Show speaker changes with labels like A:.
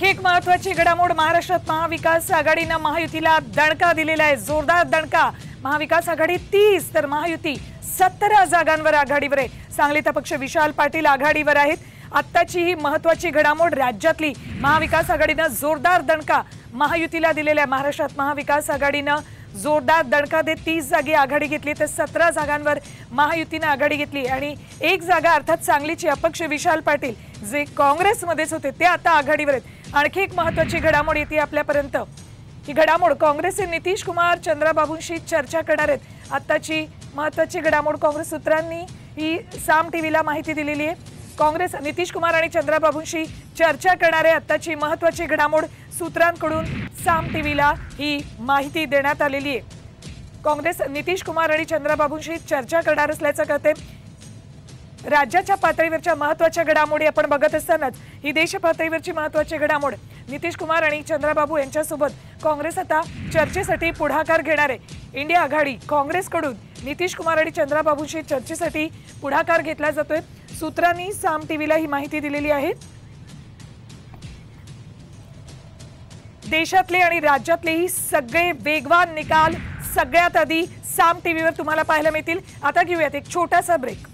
A: आणखी एक महत्त्वाची घडामोड महाराष्ट्रात महाविकास आघाडीने महायुतीला दणका दिलेला आहे। जोरदार दणका। महाविकास आघाडी 30 तर महायुती 17 जागांवर आघाडीवर आहे। सांगलीचा पक्ष विशाल पाटील आघाडीवर आहेत। आत्ताची ही महत्त्वाची घडामोड राज्यातली महाविकास आघाडीने जोरदार दणका महायुतीला दिलेला आहे। महाराष्ट्रात महाविकास आघाडीने जोरदार दणका देत 30 जागी आघाडी घेतली तर 17 जागांवर महायुतीने आघाडी घेतली आणि एक जागा अर्थात सांगलीची अपक्ष विशाल पाटील जे काँग्रेसमध्येच होते ते आता आघाडीवर आहेत। आणखी एक महत्त्वाची घडामोड येते आपल्यापर्यंत। ही घडामोड काँग्रेसचे नितीश कुमार चंद्राबाबूंशी चर्चा करणार आहेत। आत्ताची महत्त्वाची घडामोड काँग्रेस सूत्रांनी ही साम टीव्हीला माहिती दिलेली आहे। काँग्रेस नितीश कुमार आणि चंद्राबाबूंशी चर्चा करणार आहे। आत्ताची महत्त्वाची घडामोड सूत्रांकडून साम टीव्हीला ही माहिती देण्यात आलेली आहे। काँग्रेस नितीश कुमार आणि चंद्राबाबूंशी चर्चा करणार असल्याचं कळते। राज्याच्या पातळीवरच्या महत्त्वाच्या घडामोडी आपण बघत असतानाच ही देश पातळीवरची महत्त्वाची घडामोड नितीश कुमार आणि चंद्राबाबू यांच्यासोबत काँग्रेस आता चर्चेसाठी पुढाकार घेणार आहे। इंडिया आघाडी काँग्रेसकडून नितीश कुमार आणि चंद्राबाबूंशी चर्चेसाठी पुढाकार घेतला जातोय। सूत्रांनी साम टीव्हीला ही माहिती दिलेली आहे। देशातले आणि राज्यातलेही सगळे वेगवान निकाल सगळ्यात आधी साम टीव्हीवर तुम्हाला पाहायला मिळतील। आता घेऊयात एक छोटासा ब्रेक।